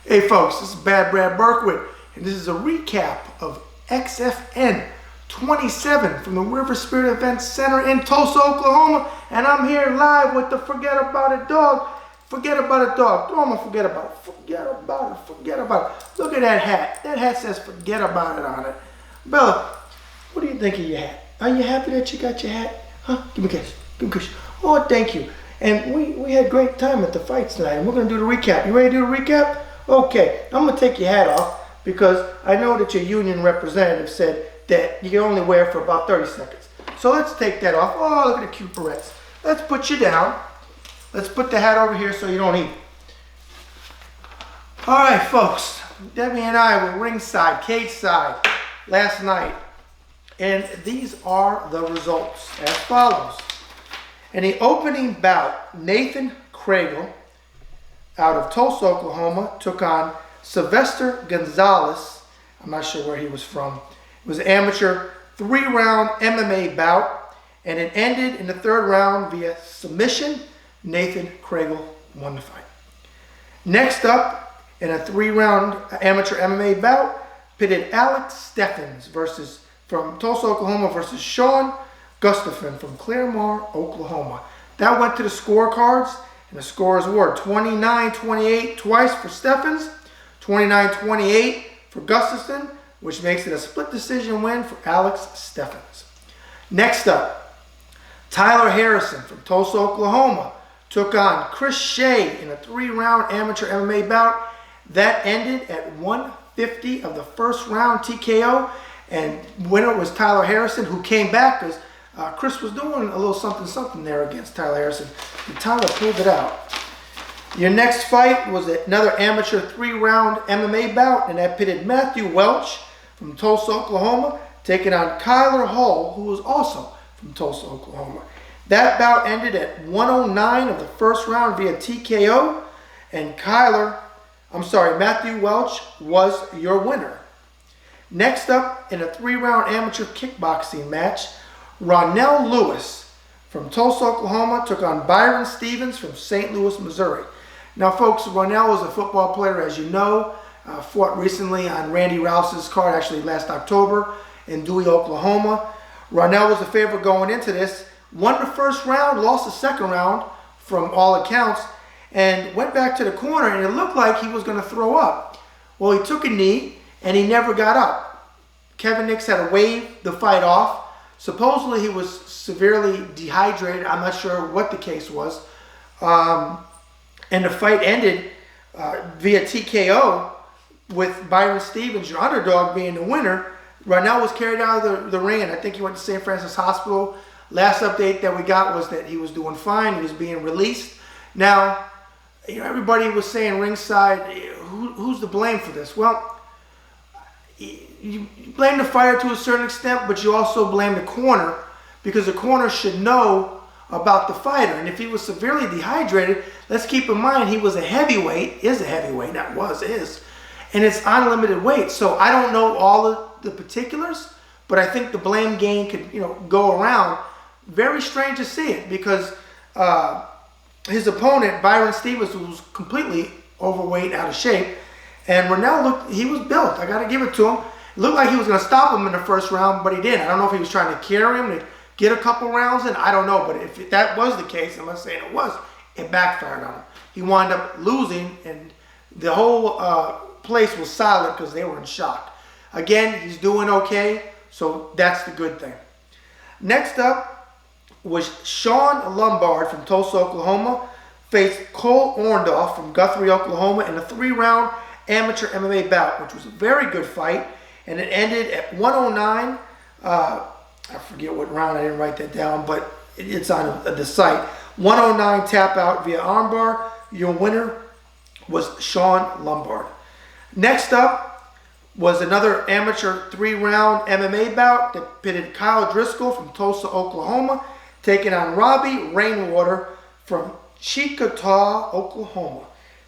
Hey folks, this is Bad Brad Berkwitt, and this is a recap of XFN 27 from the River Spirit Event Center in Tulsa, Oklahoma, and I'm here live with the Forget About It dog. Forget about it dog. Don't want to forget about it. Forget about it. Forget about it. Look at that hat. That hat says forget about it on it. Bella, what do you think of your hat? Are you happy that you got your hat? Huh? Give me a kiss. Give me a kiss. Oh, thank you. And we had a great time at the fights tonight, and we're going to do the recap. You ready to do the recap? Okay, I'm going to take your hat off because I know that your union representative said that you can only wear it for about 30 seconds. So let's take that off. Oh, look at the cute barrettes. Let's put you down. Let's put the hat over here so you don't eat. All right, folks. Debbie and I were ringside, cage side, last night. And these are the results as follows. In the opening bout, Nathan Craigle out of Tulsa, Oklahoma, took on Sylvester Gonzalez. I'm not sure where he was from. It was an amateur 3-round MMA bout, and it ended in the 3rd round via submission. Nathan Craigle won the fight. Next up, in a 3-round amateur MMA bout, pitted Alex Steffens from Tulsa, Oklahoma versus Sean Gustafson from Claremore, Oklahoma. That went to the scorecards. And the scores were 29-28 twice for Steffens, 29-28 for Gustafson, which makes it a split decision win for Alex Steffens. Next up, Tyler Harrison from Tulsa, Oklahoma, took on Chris Shea in a 3-round amateur MMA bout. That ended at 150 of the 1st round TKO, and winner was Tyler Harrison, who came back because Chris was doing a little something there against Tyler Harrison. And Tyler pulled it out. Your next fight was another amateur 3-round MMA bout, and that pitted Matthew Welch from Tulsa, Oklahoma, taking on Kyler Hall, who was also from Tulsa, Oklahoma. That bout ended at 109 of the 1st round via TKO, and Matthew Welch was your winner. Next up, in a 3-round amateur kickboxing match, Ronel Lewis from Tulsa, Oklahoma, took on Byron Stevens from St. Louis, Missouri. Now, folks, Ronel is a football player, as you know, fought recently on Randy Rouse's card, actually last October, in Dewey, Oklahoma. Ronel was the favorite going into this, won the 1st round, lost the 2nd round from all accounts, and went back to the corner, and it looked like he was going to throw up. Well, he took a knee, and he never got up. Kevin Nix had to wave the fight off. Supposedly he was severely dehydrated. I'm not sure what the case was. And the fight ended via TKO with Byron Stevens, your underdog, being the winner. Ronel was carried out of the ring, and I think he went to St. Francis Hospital. Last update that we got was that he was doing fine. He was being released. Now, everybody was saying ringside, who's to blame for this? Well, you blame the fighter to a certain extent, but you also blame the corner because the corner should know about the fighter. And if he was severely dehydrated, let's keep in mind he was a heavyweight, is, and it's unlimited weight. So I don't know all of the particulars, but I think the blame game could, go around. Very strange to see it because his opponent, Byron Stevens, was completely overweight, out of shape, and Ronel he was built. I got to give it to him. It looked like he was going to stop him in the 1st round, but he didn't. I don't know if he was trying to carry him to get a couple rounds in. I don't know, but if that was the case, I'm not saying it was, it backfired on him. He wound up losing, and the whole place was silent because they were in shock. Again, he's doing okay, so that's the good thing. Next up was Sean Lombard from Tulsa, Oklahoma, faced Cole Orndorff from Guthrie, Oklahoma, in a 3-round amateur MMA bout, which was a very good fight, and it ended at 109. I forget what round, I didn't write that down, but it's on the site. 109 tap out via armbar. Your winner was Sean Lombard. Next up was another amateur 3-round MMA bout that pitted Kyle Driscoll from Tulsa, Oklahoma, taking on Robbie Rainwater from Chickasaw, Oklahoma.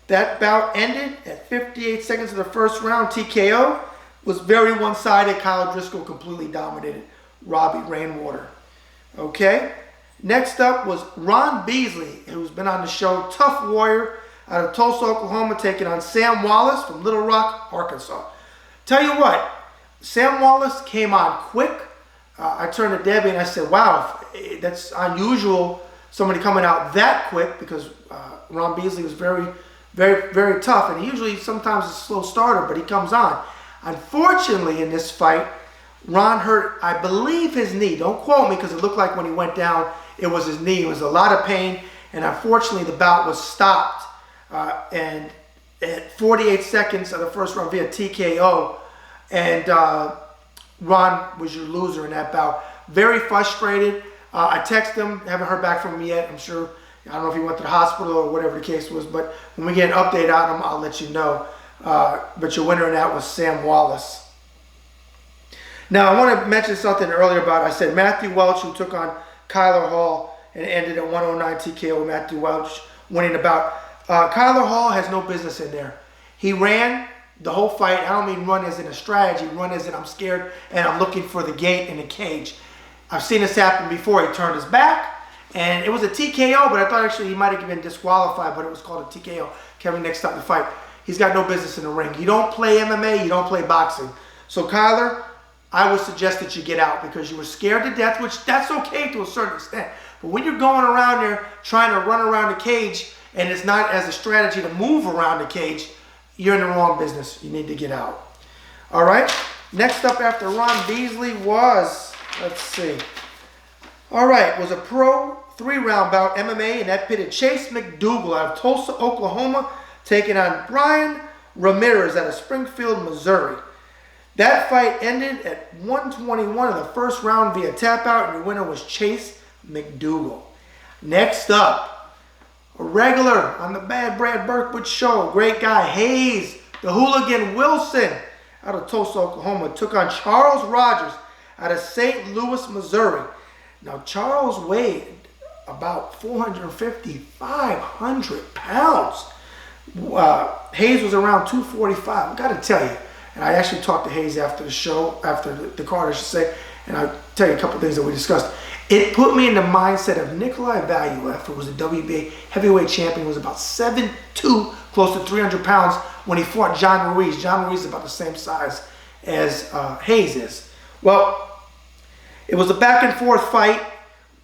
That bout ended at 58 seconds of the 1st round. TKO was very one-sided. Kyle Driscoll completely dominated Robbie Rainwater. Okay. Next up was Ron Beasley, who's been on the show, tough warrior out of Tulsa, Oklahoma, taking on Sam Wallace from Little Rock, Arkansas. Tell you what, Sam Wallace came on quick. I turned to Debbie and I said, wow, that's unusual, somebody coming out that quick, because Ron Beasley was very, very, very tough. And he usually sometimes is a slow starter, but he comes on. Unfortunately, in this fight, Ron hurt, I believe, his knee. Don't quote me, because it looked like when he went down, it was his knee. It was a lot of pain. And unfortunately, the bout was stopped. And at 48 seconds of the first round via TKO. And Ron was your loser in that bout. Very frustrated. I texted him, haven't heard back from him yet. I'm sure, I don't know if he went to the hospital or whatever the case was, but when we get an update on him, I'll let you know. But your winner in that was Sam Wallace. Now, I want to mention something earlier about, I said Matthew Welch, who took on Kyler Hall and ended at 109 TKO with Matthew Welch winning the bout. Kyler Hall has no business in there. He ran the whole fight. I don't mean run as in a strategy, run as in I'm scared and I'm looking for the gate in the cage. I've seen this happen before. He turned his back, and it was a TKO, but I thought actually he might have been disqualified, but it was called a TKO. Kevin Nick stopped the fight. He's got no business in the ring. You don't play MMA, you don't play boxing. So Kyler, I would suggest that you get out, because you were scared to death, which that's okay to a certain extent. But when you're going around there trying to run around the cage, and it's not as a strategy to move around the cage, you're in the wrong business. You need to get out. All right. Next up after Ron Beasley was, let's see. All right, was a pro 3-round bout MMA, and that pitted Chase McDougal out of Tulsa, Oklahoma, taking on Brian Ramirez out of Springfield, Missouri. That fight ended at 121 of the first round via tap out, and your winner was Chase McDougal. Next up, a regular on the Bad Brad Berkwitt show, great guy, Hayes, the hooligan Wilson, out of Tulsa, Oklahoma, took on Charles Rogers out of St. Louis, Missouri. Now, Charles weighed about 450, 500 pounds. Hayes was around 245. I got to tell you, and I actually talked to Hayes after the show, after the card, I should say, and I'll tell you a couple of things that we discussed. It put me in the mindset of Nikolai Valuev, who was a WBA heavyweight champion, was about 7'2", close to 300 pounds when he fought John Ruiz. John Ruiz is about the same size as Hayes is. Well, it was a back and forth fight,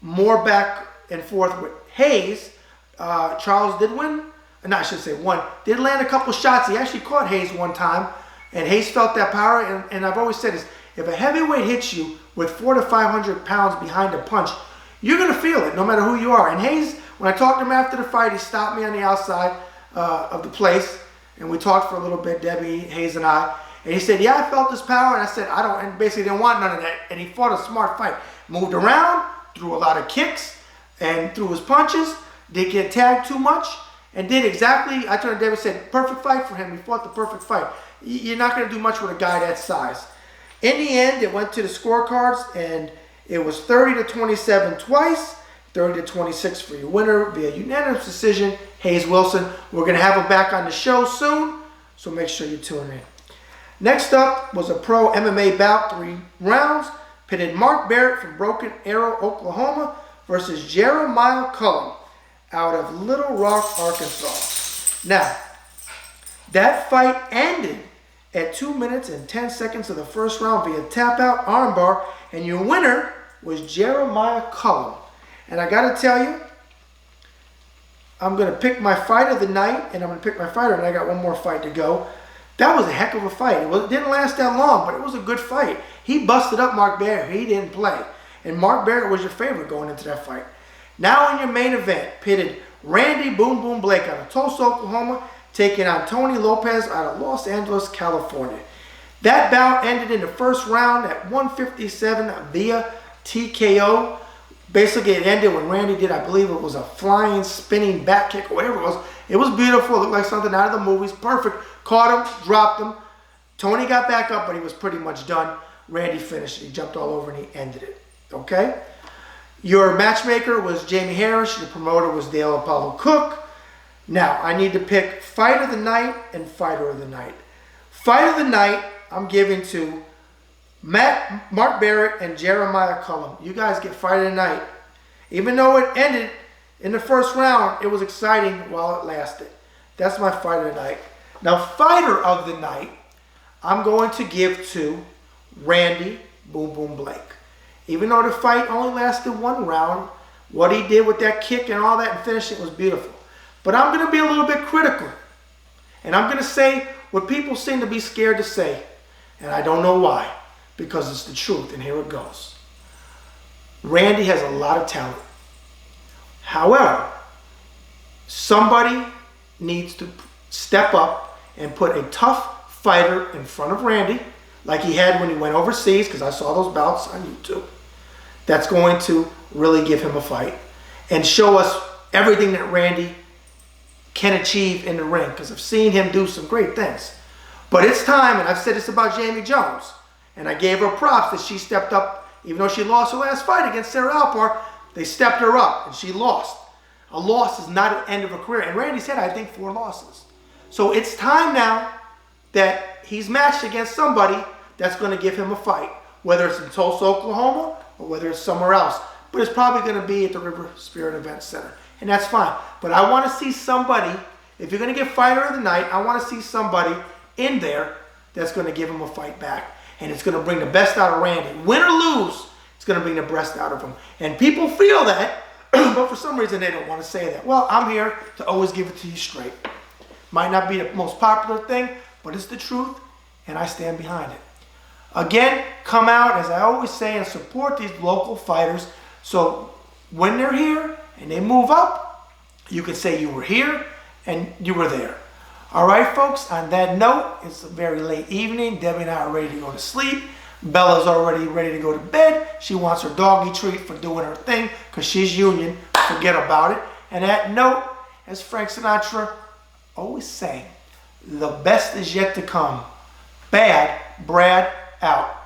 more back and forth with Hayes. Charles did win, no, I should say won, did land a couple shots. He actually caught Hayes one time, and Hayes felt that power, and I've always said this, if a heavyweight hits you with 400 to 500 pounds behind a punch, you're going to feel it no matter who you are. And Hayes, when I talked to him after the fight, he stopped me on the outside of the place, and we talked for a little bit, Debbie, Hayes, and I. And he said, yeah, I felt this power. And I said, I don't, and basically didn't want none of that. And he fought a smart fight. Moved around, threw a lot of kicks, and threw his punches. Didn't get tagged too much, and did exactly, I turned to Debbie and said, perfect fight for him. He fought the perfect fight. You're not going to do much with a guy that size. In the end, it went to the scorecards, and it was 30-27 twice, 30-26 for your winner via unanimous decision, Hayes Wilson. We're going to have him back on the show soon, so make sure you tune in. Next up was a pro MMA bout, 3 rounds, pitted Mark Barrett from Broken Arrow, Oklahoma, versus Jeremiah Cullum out of Little Rock, Arkansas. Now, that fight ended at 2 minutes and 10 seconds of the first round via tap-out armbar, and your winner was Jeremiah Cullum. And I got to tell you, I'm going to pick my fight of the night, and I'm going to pick my fighter, and I got one more fight to go. That was a heck of a fight. It didn't last that long, but it was a good fight. He busted up Mark Barrett. He didn't play. And Mark Barrett was your favorite going into that fight. Now in your main event, pitted Randy Boom Boom Blake out of Tulsa, Oklahoma, taking on Tony Lopez out of Los Angeles, California. That bout ended in the first round at 157 via TKO. Basically, it ended when Randy did, I believe it was a flying, spinning back kick or whatever it was. It was beautiful. It looked like something out of the movies. Perfect. Caught him, dropped him. Tony got back up, but he was pretty much done. Randy finished it. He jumped all over and he ended it. Okay? Your matchmaker was Jamie Harris. Your promoter was Dale Apollo Cook. Now, I need to pick fight of the night and fighter of the night. Fight of the night, I'm giving to Mark Barrett and Jeremiah Cullum. You guys get fight of the night. Even though it ended in the first round, it was exciting while it lasted. That's my fighter tonight. Now, fighter of the night, I'm going to give to Randy Boom Boom Blake. Even though the fight only lasted 1 round, what he did with that kick and all that and finishing was beautiful. But I'm going to be a little bit critical. And I'm going to say what people seem to be scared to say. And I don't know why. Because it's the truth. And here it goes. Randy has a lot of talent. However, somebody needs to step up and put a tough fighter in front of Randy, like he had when he went overseas, because I saw those bouts on YouTube, that's going to really give him a fight and show us everything that Randy can achieve in the ring, because I've seen him do some great things. But it's time, and I've said this about Jamie Jones, and I gave her props that she stepped up, even though she lost her last fight against Sarah Alpar, they stepped her up, and she lost. A loss is not an end of a career. And Randy's had, I think, 4 losses. So it's time now that he's matched against somebody that's going to give him a fight, whether it's in Tulsa, Oklahoma, or whether it's somewhere else. But it's probably going to be at the River Spirit Event Center. And that's fine. But I want to see somebody, if you're going to get fighter of the night, I want to see somebody in there that's going to give him a fight back. And it's going to bring the best out of Randy. Win or lose, it's going to bring the best out of him. And people feel that, but for some reason they don't want to say that. Well, I'm here to always give it to you straight. Might not be the most popular thing, but it's the truth, and I stand behind it. Again, come out, as I always say, and support these local fighters. So when they're here and they move up, you can say you were here and you were there. All right, folks, on that note, it's a very late evening. Debbie and I are ready to go to sleep. Bella's already ready to go to bed. She wants her doggy treat for doing her thing because she's union. Forget about it. And that note, as Frank Sinatra always sang, the best is yet to come. Bad Brad out.